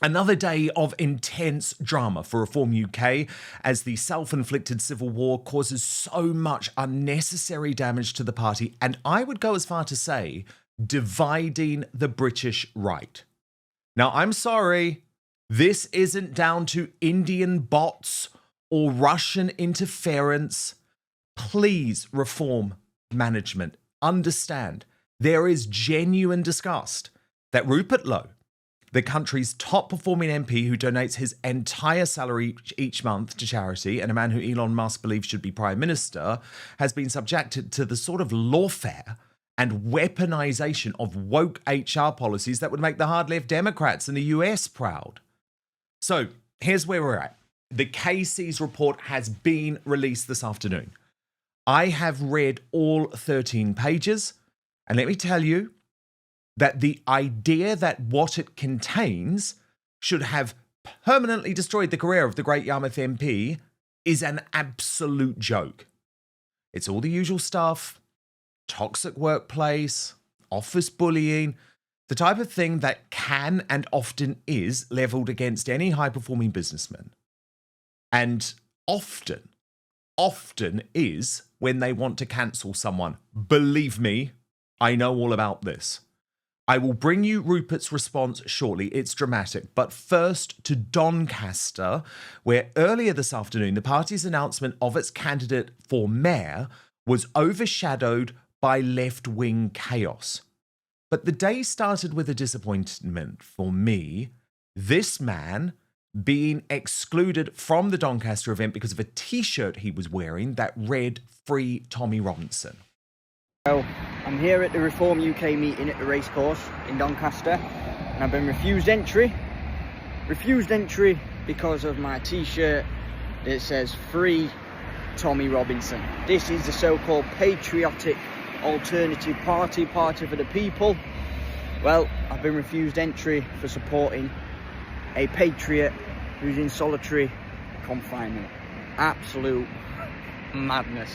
Another day of intense drama for Reform UK as the self-inflicted civil war causes so much unnecessary damage to the party, and I would go as far to say dividing the British right. Now, I'm sorry, this isn't down to Indian bots or Russian interference. Please, Reform management, understand there is genuine disgust that Rupert Lowe, the country's top performing MP who donates his entire salary each month to charity and a man who Elon Musk believes should be Prime Minister, has been subjected to the sort of lawfare and weaponization of woke HR policies that would make the hard left Democrats in the US proud. So here's where we're at. The KC's report has been released this afternoon. I have read all 13 pages, and let me tell you, that the idea that what it contains should have permanently destroyed the career of the great Yarmouth MP is an absolute joke. It's all the usual stuff: toxic workplace, office bullying, the type of thing that can and often is levelled against any high-performing businessman. And often is when they want to cancel someone. Believe me, I know all about this. I will bring you Rupert's response shortly. It's dramatic. But first to Doncaster, where earlier this afternoon, the party's announcement of its candidate for mayor was overshadowed by left-wing chaos. But the day started with a disappointment for me. This man being excluded from the Doncaster event because of a T-shirt he was wearing that read "Free Tommy Robinson." So, I'm here at the Reform UK meeting at the racecourse in Doncaster, and I've been refused entry. Refused entry because of my T-shirt that says "Free Tommy Robinson." This is the so-called patriotic alternative party for the people. Well, I've been refused entry for supporting a patriot who's in solitary confinement. Absolute madness.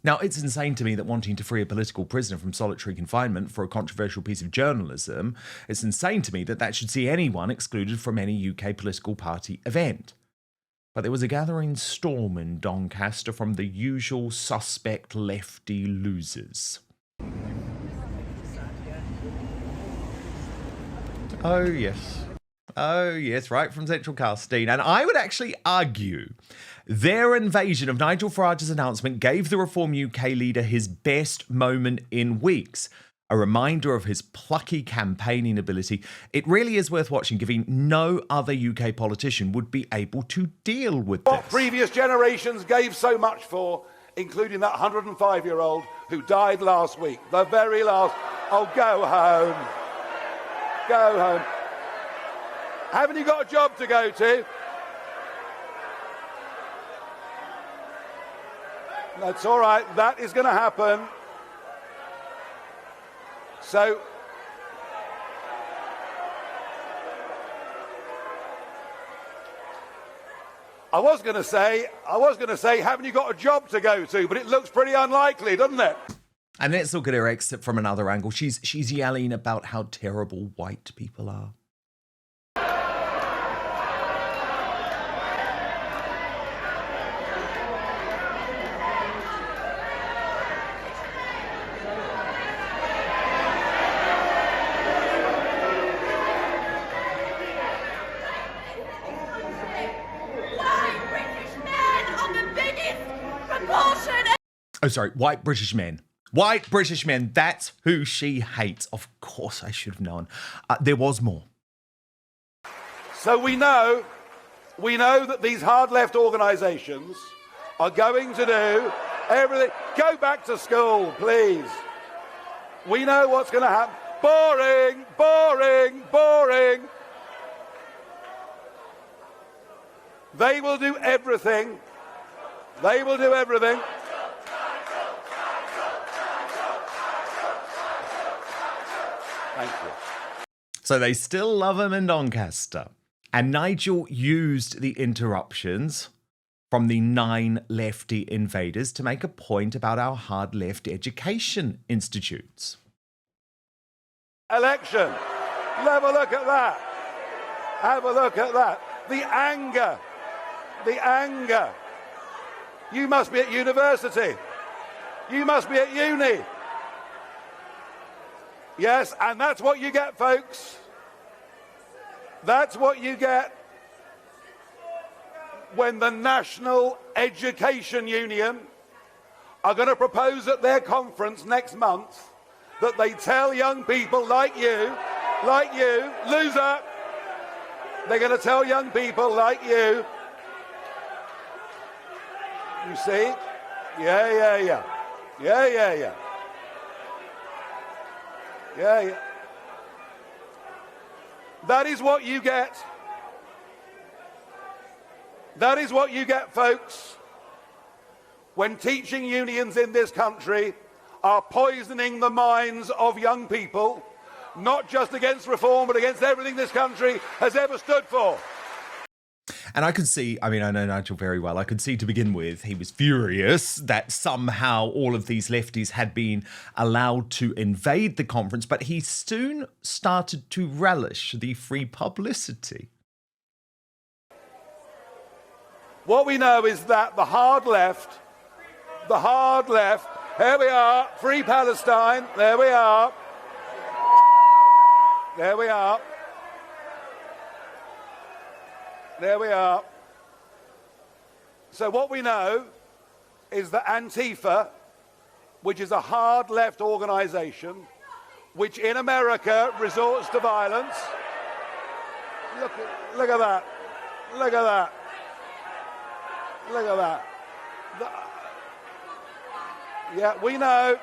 Now, it's insane to me that wanting to free a political prisoner from solitary confinement for a controversial piece of journalism, it's insane to me that that should see anyone excluded from any UK political party event. But there was a gathering storm in Doncaster from the usual suspect lefty losers. Oh, yes. Oh, yes, right from Central Casting. And I would actually argue their invasion of Nigel Farage's announcement gave the Reform UK leader his best moment in weeks. A reminder of his plucky campaigning ability. It really is worth watching, given no other UK politician would be able to deal with this. What previous generations gave so much for, including that 105-year-old who died last week. The very last. Oh, go home. Go home. Haven't you got a job to go to? That's all right. That is going to happen. So, I was going to say, haven't you got a job to go to? But it looks pretty unlikely, doesn't it? And let's look at her exit from another angle. She's yelling about how terrible white people are. Oh, sorry, white British men. White British men, that's who she hates. Of course I should have known. There was more. So we know that these hard left organisations are going to do everything. Go back to school, please. We know what's going to happen. Boring, boring, boring. They will do everything. They will do everything. Thank you. So they still love him in Doncaster. And Nigel used the interruptions from the 9 lefty invaders to make a point about our hard left education institutes. Election. Have a look at that. Have a look at that. The anger. The anger. You must be at university. You must be at uni. Yes, and that's what you get, folks. That's what you get when the National Education Union are going to propose at their conference next month that they tell young people like you, loser, they're going to tell young people like you see? Yeah. That is what you get. That is what you get, folks, when teaching unions in this country are poisoning the minds of young people, not just against reform, but against everything this country has ever stood for. And I could see, I mean, I know Nigel very well. I could see to begin with, he was furious that somehow all of these lefties had been allowed to invade the conference, but he soon started to relish the free publicity. What we know is that the hard left, here we are, free Palestine, there we are. So what we know is that Antifa, which is a hard left organization, which in America resorts to violence. Look at that. Yeah, we know.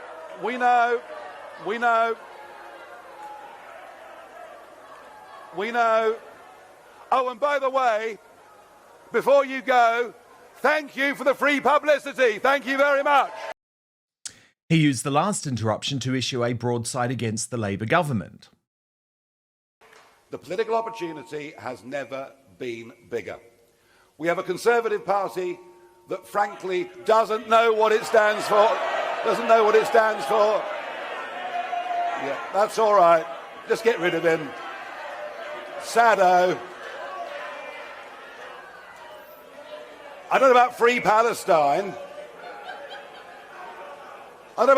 Oh, and by the way, before you go, thank you for the free publicity. Thank you very much. He used the last interruption to issue a broadside against the Labour government. The political opportunity has never been bigger. We have a Conservative Party that frankly doesn't know what it stands for. Yeah, that's all right. Just get rid of him. Sado. I don't know about free Palestine. What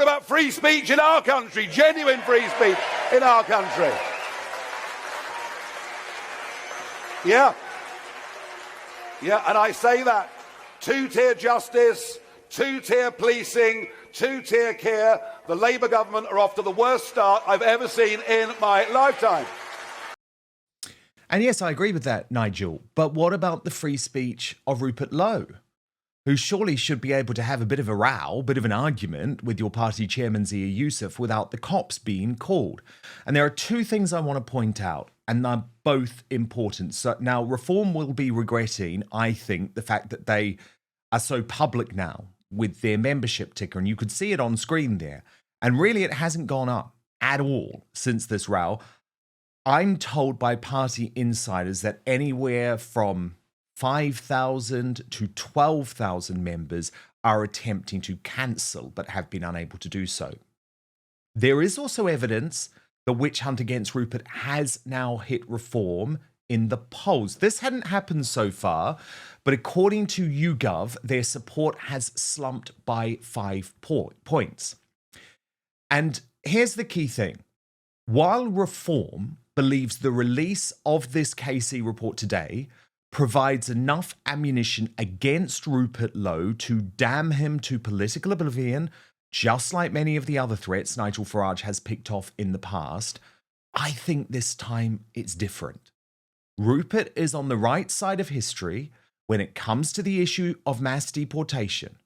about free speech in our country? Genuine free speech in our country. Yeah, and I say that. Two-tier justice, two-tier policing, two-tier care. The Labour government are off to the worst start I've ever seen in my lifetime. And yes, I agree with that, Nigel. But what about the free speech of Rupert Lowe, who surely should be able to have a bit of a row, bit of an argument with your party chairman, Zia Youssef, without the cops being called? And there are two things I want to point out, and they're both important. So now, Reform will be regretting, I think, the fact that they are so public now with their membership ticker, and you could see it on screen there. And really, it hasn't gone up at all since this row. I'm told by party insiders that anywhere from 5,000 to 12,000 members are attempting to cancel, but have been unable to do so. There is also evidence the witch hunt against Rupert has now hit Reform in the polls. This hadn't happened so far, but according to YouGov, their support has slumped by 5 points. And here's the key thing. While Reform believes the release of this KC report today provides enough ammunition against Rupert Lowe to damn him to political oblivion, just like many of the other threats Nigel Farage has picked off in the past, I think this time it's different. Rupert is on the right side of history when it comes to the issue of mass deportation.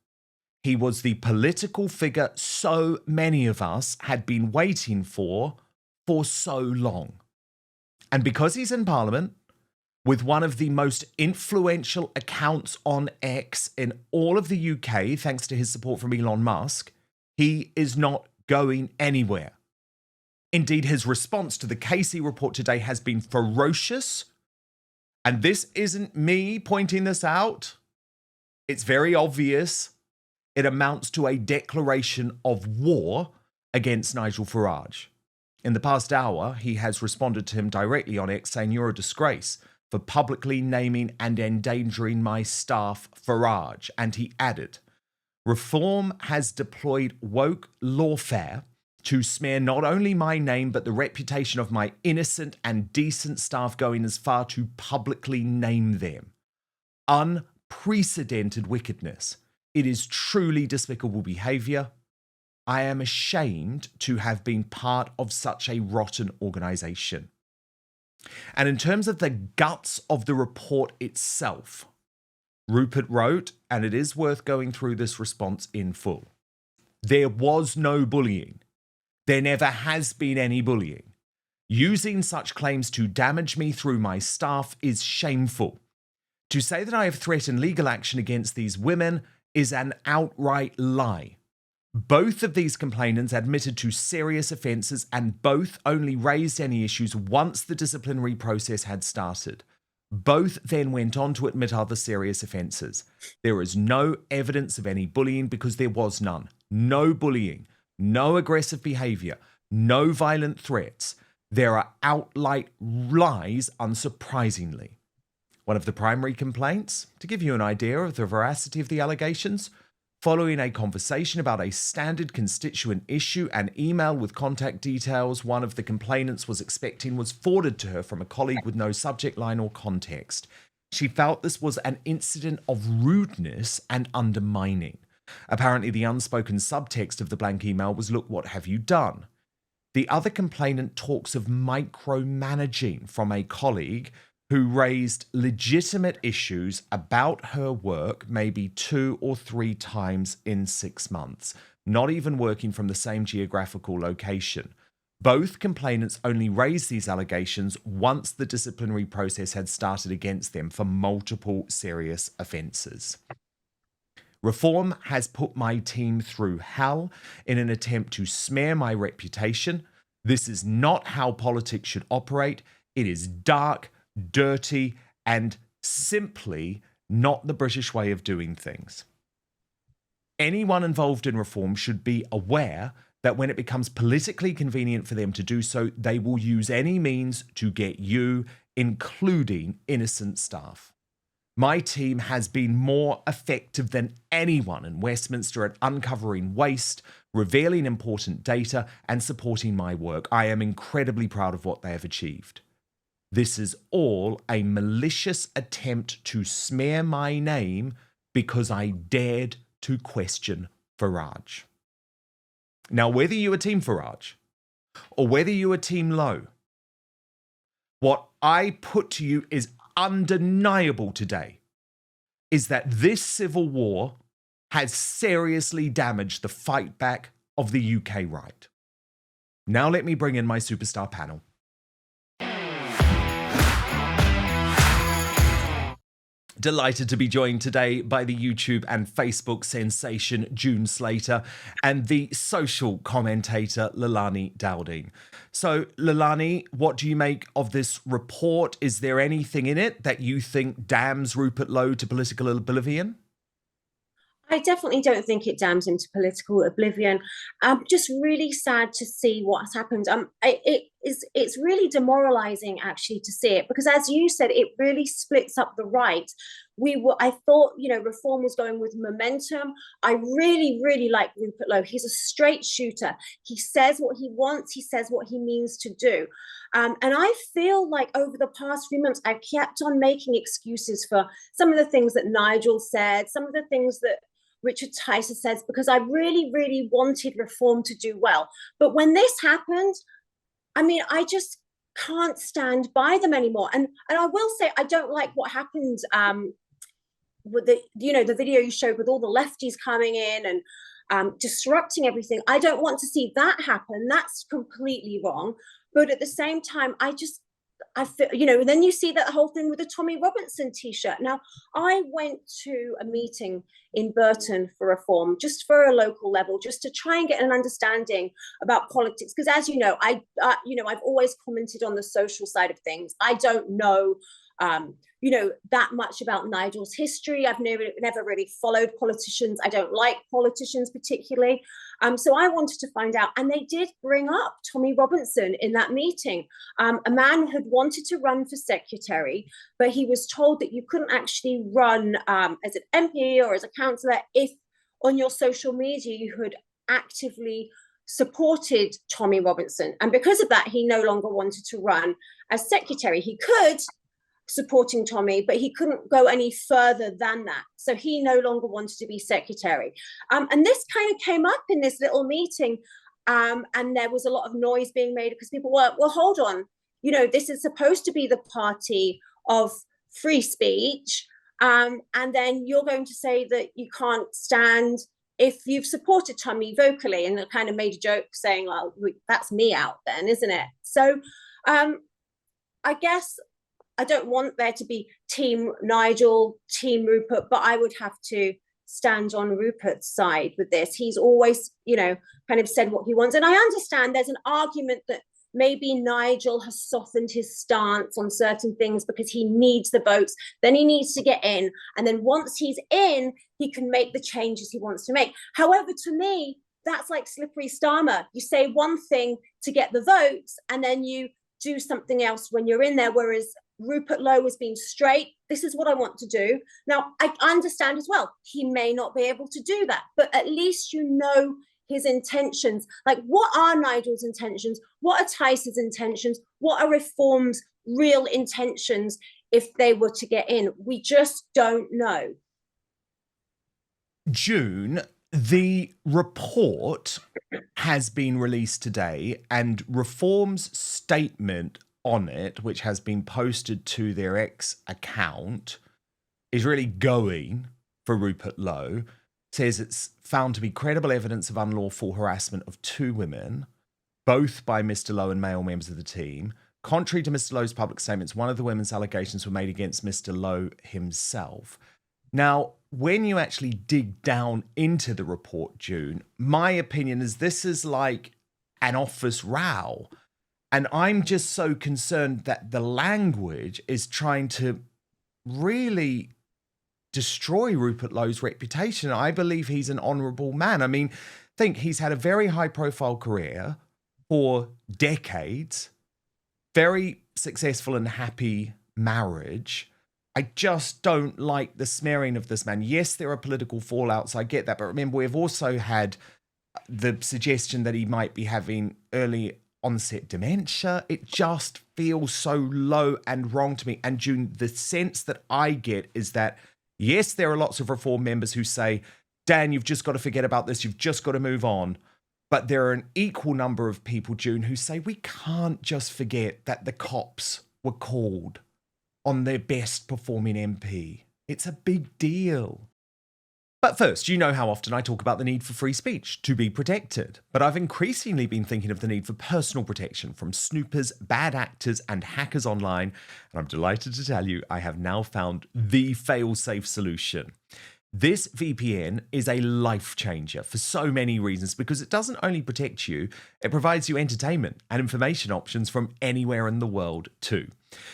He was the political figure so many of us had been waiting for so long. And because he's in Parliament, with one of the most influential accounts on X in all of the UK, thanks to his support from Elon Musk, he is not going anywhere. Indeed, his response to the KC report today has been ferocious. And this isn't me pointing this out. It's very obvious. It amounts to a declaration of war against Nigel Farage. In the past hour, he has responded to him directly on X saying, "You're a disgrace for publicly naming and endangering my staff, Farage." And he added, "Reform has deployed woke lawfare to smear not only my name, but the reputation of my innocent and decent staff, going as far to publicly name them. Unprecedented wickedness. It is truly despicable behaviour. I am ashamed to have been part of such a rotten organisation." And in terms of the guts of the report itself, Rupert wrote, and it is worth going through this response in full, "There was no bullying. There never has been any bullying. Using such claims to damage me through my staff is shameful. To say that I have threatened legal action against these women is an outright lie. Both of these complainants admitted to serious offences, and both only raised any issues once the disciplinary process had started. Both then went on to admit other serious offences. There is no evidence of any bullying because there was none. No bullying, no aggressive behaviour, no violent threats. There are outright lies, unsurprisingly." One of the primary complaints, to give you an idea of the veracity of the allegations, following a conversation about a standard constituent issue, an email with contact details one of the complainants was expecting was forwarded to her from a colleague with no subject line or context. She felt this was an incident of rudeness and undermining. Apparently, the unspoken subtext of the blank email was, "Look, what have you done?" The other complainant talks of micromanaging from a colleague who raised legitimate issues about her work maybe 2 or 3 times in 6 months, not even working from the same geographical location. Both complainants only raised these allegations once the disciplinary process had started against them for multiple serious offences. Reform has put my team through hell in an attempt to smear my reputation. This is not how politics should operate. It is dark, dirty, and simply not the British way of doing things. Anyone involved in reform should be aware that when it becomes politically convenient for them to do so, they will use any means to get you, including innocent staff. My team has been more effective than anyone in Westminster at uncovering waste, revealing important data, and supporting my work. I am incredibly proud of what they have achieved. This is all a malicious attempt to smear my name because I dared to question Farage. Now, whether you are Team Farage or whether you are Team Lowe, what I put to you is undeniable today is that this civil war has seriously damaged the fight back of the UK right. Now let me bring in my superstar panel. Delighted to be joined today by the YouTube and Facebook sensation June Slater and the social commentator Leilani Dowding. So, Leilani, what do you make of this report? Is there anything in it that you think damns Rupert Lowe to political oblivion? I definitely don't think it damns him to political oblivion. Just really sad to see what's happened. It's really demoralizing actually to see it, because as you said, it really splits up the right. I thought, reform was going with momentum. I really like Rupert Lowe. He's a straight shooter. He says what he wants. He says what he means to do. And I feel like over the past few months, I've kept on making excuses for some of the things that Nigel said, some of the things that Richard Tyson says, because I really wanted reform to do well. But when this happened, I just can't stand by them anymore. And I will say, I don't like what happened with the video you showed with all the lefties coming in and disrupting everything. I don't want to see that happen. That's completely wrong. But at the same time, I feel, then you see that whole thing with the Tommy Robinson t-shirt. Now, I went to a meeting in Burton for reform, just for a local level, just to try and get an understanding about politics. Because as you know, I've always commented on the social side of things. I don't know that much about Nigel's history. I've never really followed politicians. I don't like politicians particularly. So I wanted to find out. And they did bring up Tommy Robinson in that meeting, a man who had wanted to run for secretary, but he was told that you couldn't actually run as an MP or as a councillor if on your social media you had actively supported Tommy Robinson. And because of that, he no longer wanted to run as secretary. He could, supporting Tommy, but he couldn't go any further than that. So he no longer wanted to be secretary. And this kind of came up in this little meeting. And there was a lot of noise being made because people were, well, hold on, this is supposed to be the party of free speech. And then you're going to say that you can't stand if you've supported Tommy vocally, and kind of made a joke saying, well, that's me out then, isn't it? So I guess I don't want there to be Team Nigel, Team Rupert, but I would have to stand on Rupert's side with this. He's always, kind of said what he wants. And I understand there's an argument that maybe Nigel has softened his stance on certain things because he needs the votes. Then he needs to get in. And then once he's in, he can make the changes he wants to make. However, to me, that's like slippery starmer. You say one thing to get the votes, and then you do something else when you're in there. Whereas Rupert Lowe has been straight. This is what I want to do. Now, I understand as well, he may not be able to do that, but at least his intentions. Like, what are Nigel's intentions? What are Tice's intentions? What are Reform's real intentions if they were to get in? We just don't know. June, the report has been released today, and Reform's statement on it, which has been posted to their X account, is really going for Rupert Lowe. Says it's found to be credible evidence of unlawful harassment of two women, both by Mr. Lowe and male members of the team. Contrary to Mr. Lowe's public statements, one of the women's allegations were made against Mr. Lowe himself. Now, when you actually dig down into the report, June, my opinion is this is like an office row. And I'm just so concerned that the language is trying to really destroy Rupert Lowe's reputation. I believe he's an honourable man. I mean, think he's had a very high-profile career for decades, very successful and happy marriage. I just don't like the smearing of this man. Yes, there are political fallouts, I get that, but remember, we've also had the suggestion that he might be having early onset dementia. It just feels so low and wrong to me. And June, the sense that I get is that yes, there are lots of Reform members who say, Dan, you've just got to forget about this. You've just got to move on. But there are an equal number of people, June, who say we can't just forget that the cops were called on their best performing MP. It's a big deal. But first, you know how often I talk about the need for free speech to be protected. But I've increasingly been thinking of the need for personal protection from snoopers, bad actors, and hackers online. And I'm delighted to tell you I have now found the fail-safe solution. This VPN is a life changer for so many reasons because it doesn't only protect you, it provides you entertainment and information options from anywhere in the world too.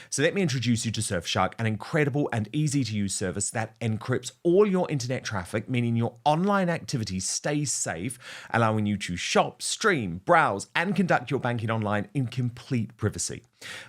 So let me introduce you to Surfshark, an incredible and easy to use service that encrypts all your internet traffic, meaning your online activity stays safe, allowing you to shop, stream, browse, and conduct your banking online in complete privacy.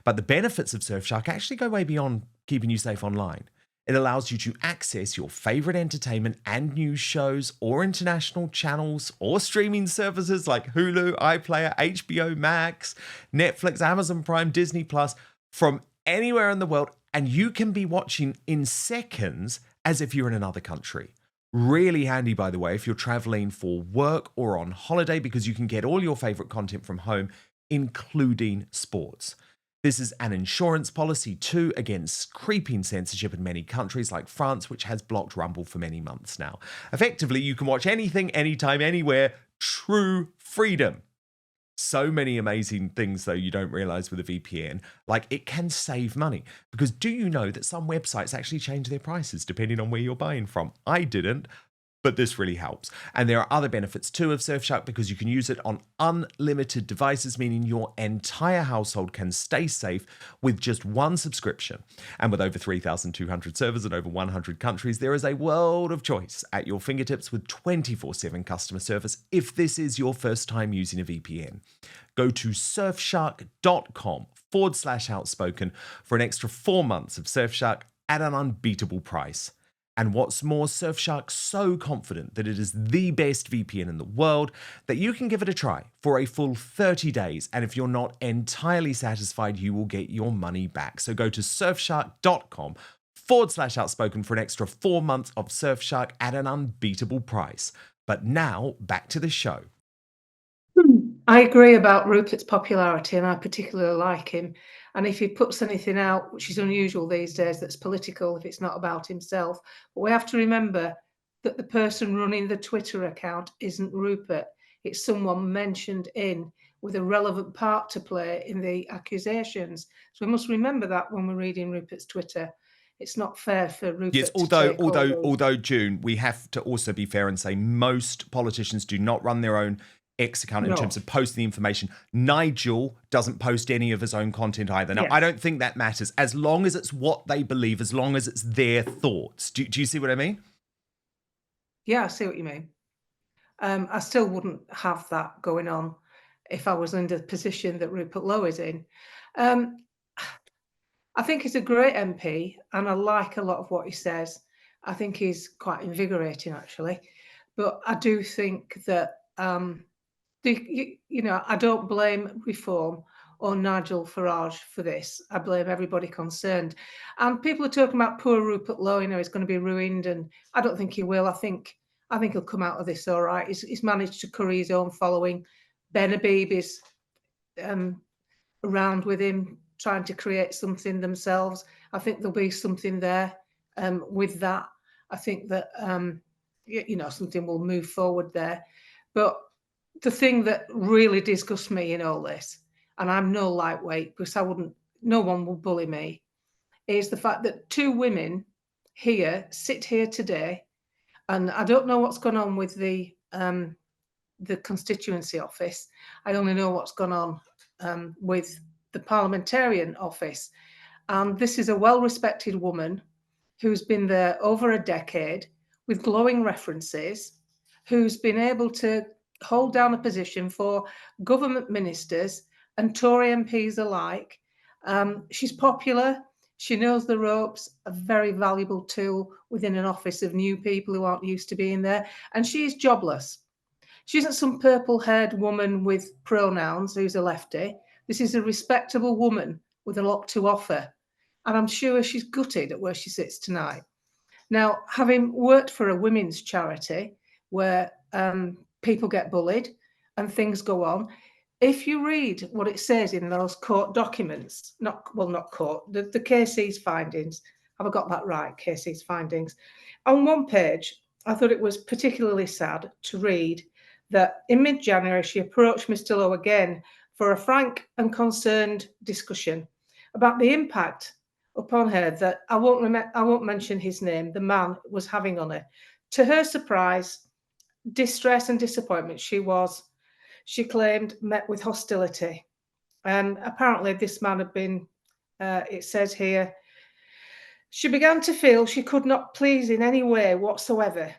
But the benefits of Surfshark actually go way beyond keeping you safe online. It allows you to access your favorite entertainment and news shows or international channels or streaming services like Hulu, iPlayer, HBO Max, Netflix, Amazon Prime, Disney Plus from anywhere in the world. And you can be watching in seconds as if you're in another country. Really handy, by the way, if you're traveling for work or on holiday because you can get all your favorite content from home, including sports. This is an insurance policy too against creeping censorship in many countries like France, which has blocked Rumble for many months now. Effectively, you can watch anything, anytime, anywhere. True freedom. So many amazing things, though, you don't realize with a VPN. Like, it can save money. Because do you know that some websites actually change their prices depending on where you're buying from? I didn't. But this really helps. And there are other benefits too of Surfshark because you can use it on unlimited devices, meaning your entire household can stay safe with just one subscription. And with over 3,200 servers in over 100 countries, there is a world of choice at your fingertips with 24/7 customer service if this is your first time using a VPN. Go to surfshark.com/outspoken for an extra 4 months of Surfshark at an unbeatable price. And what's more, Surfshark's so confident that it is the best VPN in the world that you can give it a try for a full 30 days. And if you're not entirely satisfied, you will get your money back. So go to surfshark.com/outspoken for an extra 4 months of Surfshark at an unbeatable price. But now back to the show. I agree about Rupert's popularity, and I particularly like him. And if he puts anything out, which is unusual these days, that's political, if it's not about himself, but we have to remember that the person running the Twitter account isn't Rupert. It's someone mentioned in with a relevant part to play in the accusations. So we must remember that when we're reading Rupert's Twitter. It's not fair for Rupert. Yes, although June, we have to also be fair and say most politicians do not run their own X account in terms of posting the information. Nigel doesn't post any of his own content either. Now, I don't think that matters as long as it's what they believe, as long as it's their thoughts. Do you see what I mean? Yeah, I see what you mean. I still wouldn't have that going on if I was in the position that Rupert Lowe is in. I think he's a great MP and I like a lot of what he says. I think he's quite invigorating, actually. But I do think that I don't blame Reform or Nigel Farage for this. I blame everybody concerned. And people are talking about poor Rupert Lowe, he's going to be ruined, and I don't think he will. I think he'll come out of this all right. He's managed to curry his own following. Ben Habib is around with him, trying to create something themselves. I think there'll be something there with that. I think that, something will move forward there. But the thing that really disgusts me in all this, and I'm no lightweight because no one will bully me, is the fact that two women sit here today, and I don't know what's gone on with the constituency office. I only know what's gone on with the parliamentarian office. And this is a well-respected woman who's been there over a decade with glowing references, who's been able to hold down a position for government ministers and Tory MPs alike. She's popular. She knows the ropes, a very valuable tool within an office of new people who aren't used to being there. And she's jobless. She isn't some purple-haired woman with pronouns who's a lefty. This is a respectable woman with a lot to offer. And I'm sure she's gutted at where she sits tonight. Now, having worked for a women's charity where people get bullied and things go on, if you read what it says in those court documents, not court, the KC's findings, have I got that right, KC's findings? On one page, I thought it was particularly sad to read that in mid-January, she approached Mr. Lowe again for a frank and concerned discussion about the impact upon her that I won't mention his name, the man was having on her. To her surprise, distress and disappointment, she claimed, met with hostility. Apparently this man had been, it says here, she began to feel she could not please in any way whatsoever.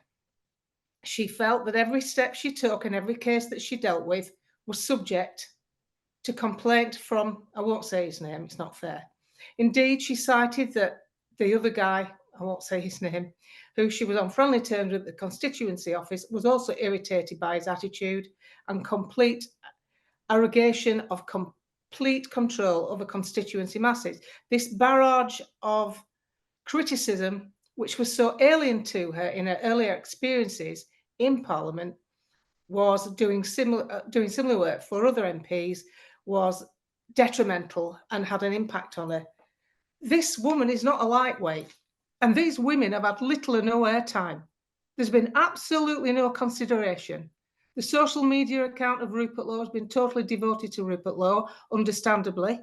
She felt that every step she took and every case that she dealt with was subject to complaint from, I won't say his name, it's not fair. Indeed, she cited that the other guy, I won't say his name, who she was on friendly terms with at the constituency office, was also irritated by his attitude and complete arrogation of complete control over constituency masses. This barrage of criticism, which was so alien to her in her earlier experiences in Parliament, was doing similar work for other MPs, was detrimental and had an impact on her. This woman is not a lightweight. And these women have had little or no airtime. There's been absolutely no consideration. The social media account of Rupert Lowe has been totally devoted to Rupert Lowe, understandably.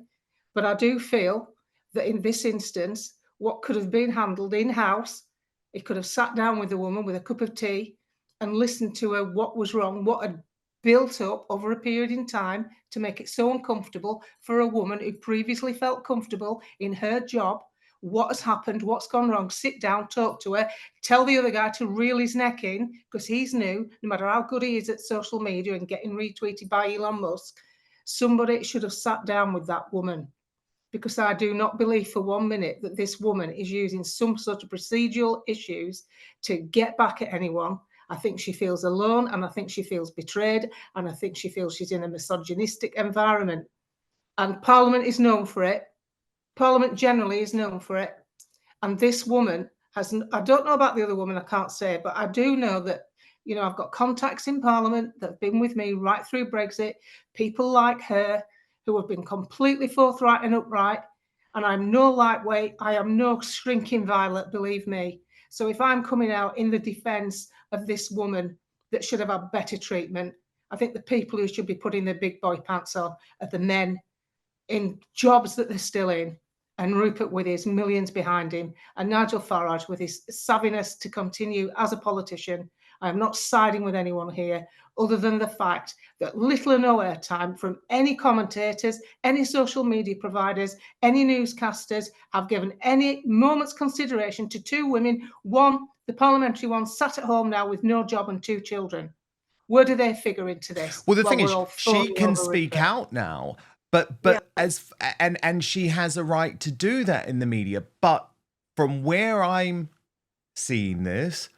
But I do feel that in this instance, what could have been handled in-house, he could have sat down with the woman with a cup of tea and listened to her what was wrong, what had built up over a period in time to make it so uncomfortable for a woman who previously felt comfortable in her job. What has happened? What's gone wrong? Sit down, talk to her, tell the other guy to reel his neck in because he's new, no matter how good he is at social media and getting retweeted by Elon Musk. Somebody should have sat down with that woman, because I do not believe for 1 minute that this woman is using some sort of procedural issues to get back at anyone. I think she feels alone, and I think she feels betrayed, and I think she feels she's in a misogynistic environment. And Parliament is known for it. Parliament generally is known for it. And this woman has, I don't know about the other woman, I can't say, but I do know that, you know, I've got contacts in Parliament that have been with me right through Brexit, people like her who have been completely forthright and upright. And I'm no lightweight, I am no shrinking violet, believe me. So if I'm coming out in the defence of this woman that should have had better treatment, I think the people who should be putting their big boy pants on are the men in jobs that they're still in, and Rupert with his millions behind him, and Nigel Farage with his savviness to continue as a politician. I'm not siding with anyone here, other than the fact that little or no airtime from any commentators, any social media providers, any newscasters have given any moment's consideration to two women. One, the parliamentary one, sat at home now with no job and 2 children. Where do they figure into this? Well, the thing is, she can speak out now, but yeah. and she has a right to do that in the media. But from where I'm seeing this,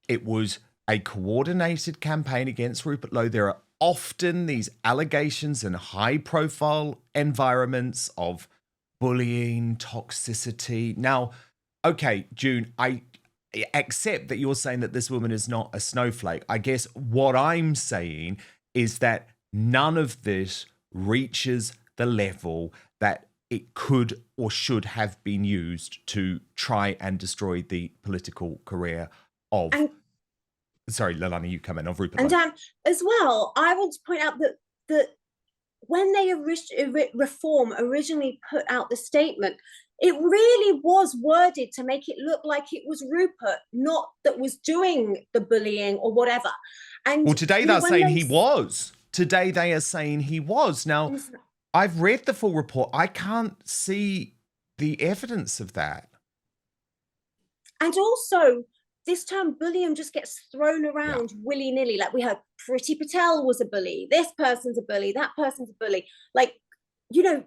it was a coordinated campaign against Rupert Lowe. There are often these allegations in high-profile environments of bullying, toxicity. Now, okay, June, I accept that you're saying that this woman is not a snowflake. I guess what I'm saying is that none of this reaches the level that it could or should have been used to try and destroy the political career of... Sorry, Leilani, you come in, of Rupert Lowe. And as well, I want to point out that when they Reform originally put out the statement, it really was worded to make it look like it was Rupert, not that was doing the bullying or whatever. And well, today they're saying he was. Today they are saying he was. Now, I've read the full report. I can't see the evidence of that. And also, this term bullying just gets thrown around willy-nilly. Like we heard Priti Patel was a bully. This person's a bully. That person's a bully. Like, you know,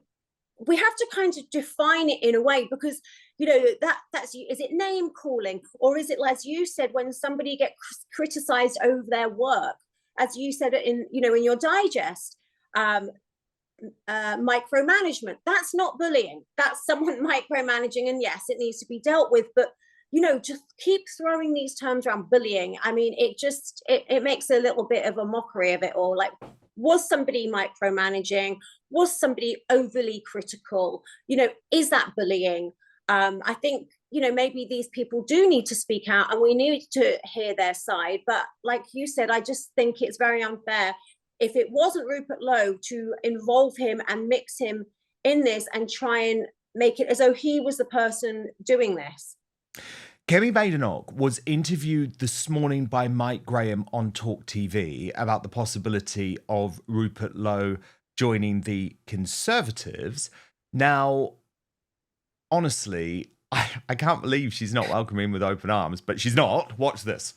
we have to kind of define it in a way, because, you know, that's, is it name calling, or is it, as you said, when somebody gets criticized over their work, as you said in, you know, in your digest, micromanagement. That's not bullying. That's someone micromanaging, and yes, it needs to be dealt with. But, you know, just keep throwing these terms around, bullying. I mean, it just, it makes a little bit of a mockery of it all. Like, was somebody micromanaging? Was somebody overly critical? You know, is that bullying? I think, you know, maybe these people do need to speak out and we need to hear their side. But like you said, I just think it's very unfair if it wasn't Rupert Lowe to involve him and mix him in this and try and make it as though he was the person doing this. Kemi Badenoch was interviewed this morning by Mike Graham on Talk TV about the possibility of Rupert Lowe joining the Conservatives. Now, honestly, I can't believe she's not welcoming him with open arms, but she's not. Watch this.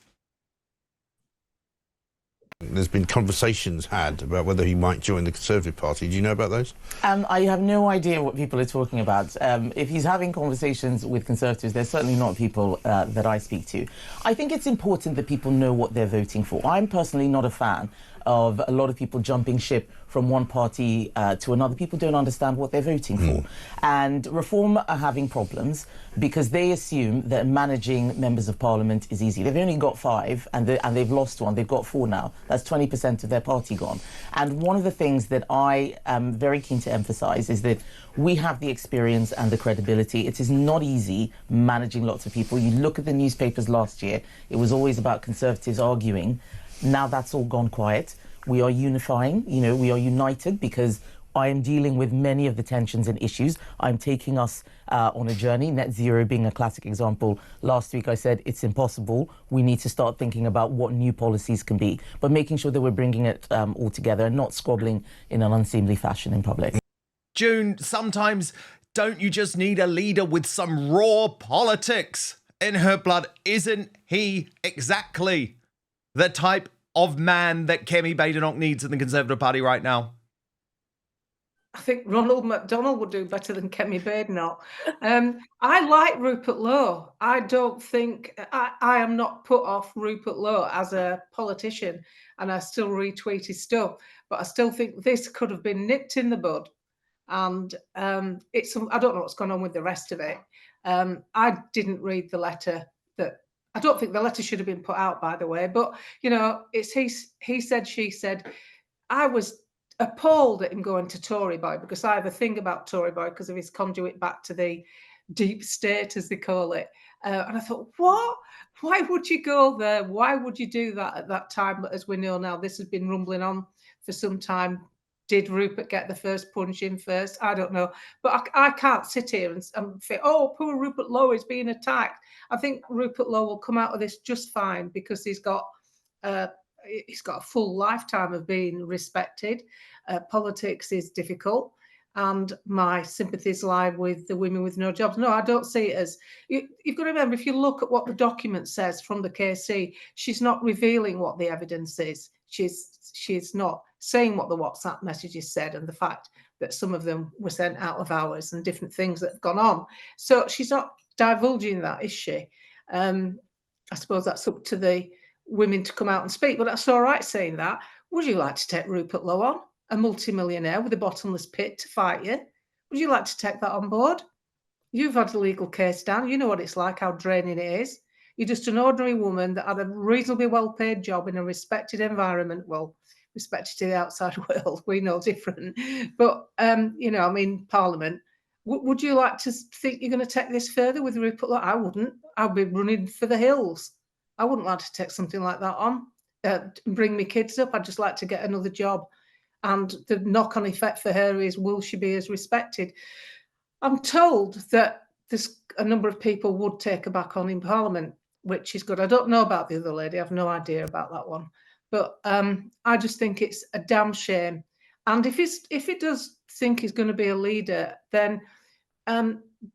There's been conversations had about whether he might join the Conservative Party. Do you know about those? I have no idea what people are talking about. If he's having conversations with Conservatives, they're certainly not people that I speak to. I think it's important that people know what they're voting for. I'm personally not a fan of a lot of people jumping ship from one party to another. People don't understand what they're voting for. And Reform are having problems because they assume that managing members of Parliament is easy. They've only got 5 and they've lost 1. They've got 4 now. That's 20% of their party gone. And one of the things that I am very keen to emphasise is that we have the experience and the credibility. It is not easy managing lots of people. You look at the newspapers last year, it was always about Conservatives arguing. Now that's all gone quiet. We are unifying, you know, we are united because I am dealing with many of the tensions and issues. I'm taking us on a journey, net zero being a classic example. Last week I said it's impossible. We need to start thinking about what new policies can be, but making sure that we're bringing it all together and not squabbling in an unseemly fashion in public. June, sometimes don't you just need a leader with some raw politics in her blood? Isn't he exactly the type of man that Kemi Badenoch needs in the Conservative Party right now? I think Ronald McDonald would do better than Kemi Badenoch. I like Rupert Lowe. I don't think, I am not put off Rupert Lowe as a politician, and I still retweet his stuff, but I still think this could have been nipped in the bud. And I don't know what's gone on with the rest of it. I didn't read the letter I don't think the letter should have been put out, by the way, but, you know, it's he said, she said. I was appalled at him going to Tory boy, because I have a thing about Tory boy because of his conduit back to the deep state, as they call it. And I thought, what? Why would you go there? Why would you do that at that time? But as we know now, this has been rumbling on for some time. Did Rupert get the first punch in first? I don't know. But I can't sit here and think, oh, poor Rupert Lowe is being attacked. I think Rupert Lowe will come out of this just fine, because he's got a full lifetime of being respected. Politics is difficult, and my sympathies lie with the women with no jobs. No, I don't see it as... You've got to remember, if you look at what the document says from the KC, she's not revealing what the evidence is. She's not saying what the WhatsApp messages said, and the fact that some of them were sent out of hours and different things that have gone on. So she's not divulging that, is she? I suppose that's up to the women to come out and speak, but that's all right saying that. Would you like to take Rupert Lowe on, a multimillionaire with a bottomless pit to fight you? Would you like to take that on board? You've had a legal case down. You know what it's like, how draining it is. You're just an ordinary woman that had a reasonably well-paid job in a respected environment. Well, respected to the outside world, we know different. But, you know, I mean, Parliament. Would you like to think you're going to take this further with Rupert Lowe? I wouldn't. I'd be running for the hills. I wouldn't like to take something like that on, bring my kids up. I'd just like to get another job. And the knock-on effect for her is, will she be as respected? I'm told that there's a number of people would take her back on in Parliament, which is good. I don't know about the other lady. I have no idea about that one. But I just think it's a damn shame. And if it does think he's going to be a leader, then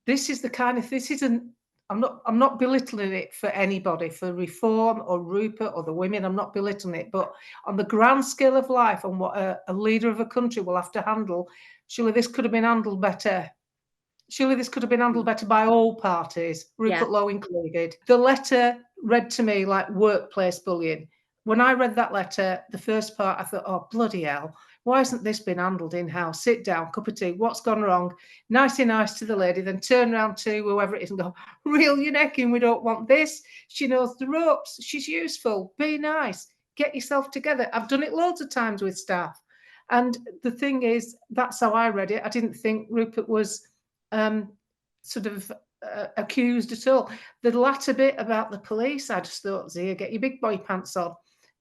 this is the kind of... This isn't... I'm not belittling it for anybody, for Reform or Rupert or the women. I'm not belittling it, but on the grand scale of life and what a leader of a country will have to handle, surely this could have been handled better. Surely this could have been handled better by all parties, Rupert Lowe included. The letter read to me like workplace bullying. When I read that letter, the first part, I thought, oh, bloody hell, why hasn't this been handled in-house? Sit down, cup of tea, what's gone wrong? Nicey nice to the lady, then turn around to whoever it is and go, reel your neck in, we don't want this. She knows the ropes, she's useful, be nice, get yourself together. I've done it loads of times with staff. And the thing is, that's how I read it. I didn't think Rupert was sort of accused at all. The latter bit about the police, I just thought, Zia, get your big boy pants on.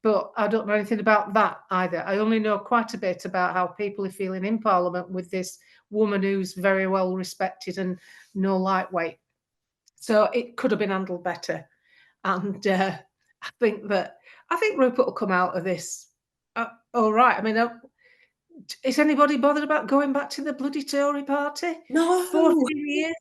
But I don't know anything about that either. I only know quite a bit about how people are feeling in Parliament with this woman who's very well respected and no lightweight. So it could have been handled better. And I think Rupert will come out of this all right. I mean, is anybody bothered about going back to the bloody Tory party? No. 14 years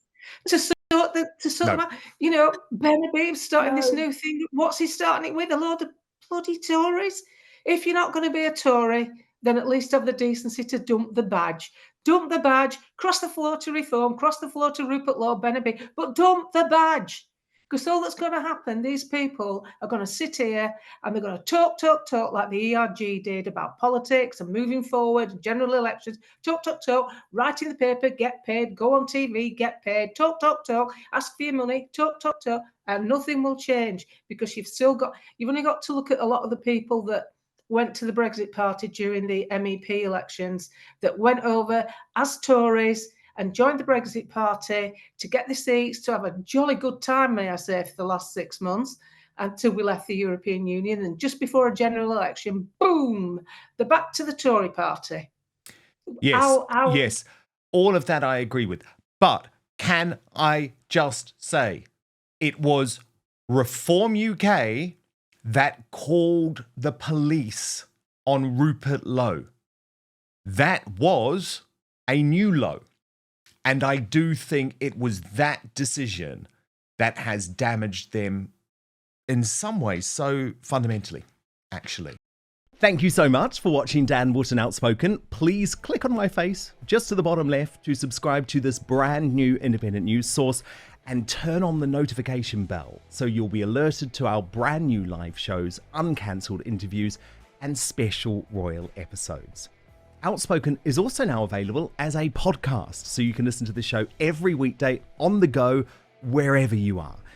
to sort them out. You know, Bennabe's starting this new thing. What's he starting it with? A load of bloody Tories. If you're not going to be a Tory, then at least have the decency to dump the badge. Dump the badge, cross the floor to Reform, cross the floor to Rupert Lowe, Bennabe, but dump the badge. Because all that's going to happen, these people are going to sit here and they're going to talk like the ERG did about politics and moving forward, general elections, talk, write in the paper, get paid, go on TV, get paid, talk, ask for your money, talk, and nothing will change, because you've only got to look at a lot of the people that went to the Brexit Party during the MEP elections, that went over as Tories and joined the Brexit Party to get the seats, to have a jolly good time, may I say, for the last 6 months, until we left the European Union. And just before a general election, boom, they're back to the Tory party. Yes, How- yes. All of that I agree with. But can I just say it was Reform UK that called the police on Rupert Lowe. That was a new low. And I do think it was that decision that has damaged them in some ways so fundamentally, actually. Thank you so much for watching Dan Wootton Outspoken. Please click on my face just to the bottom left to subscribe to this brand new independent news source and turn on the notification bell so you'll be alerted to our brand new live shows, uncancelled interviews, and special royal episodes. Outspoken is also now available as a podcast, so you can listen to the show every weekday on the go, wherever you are.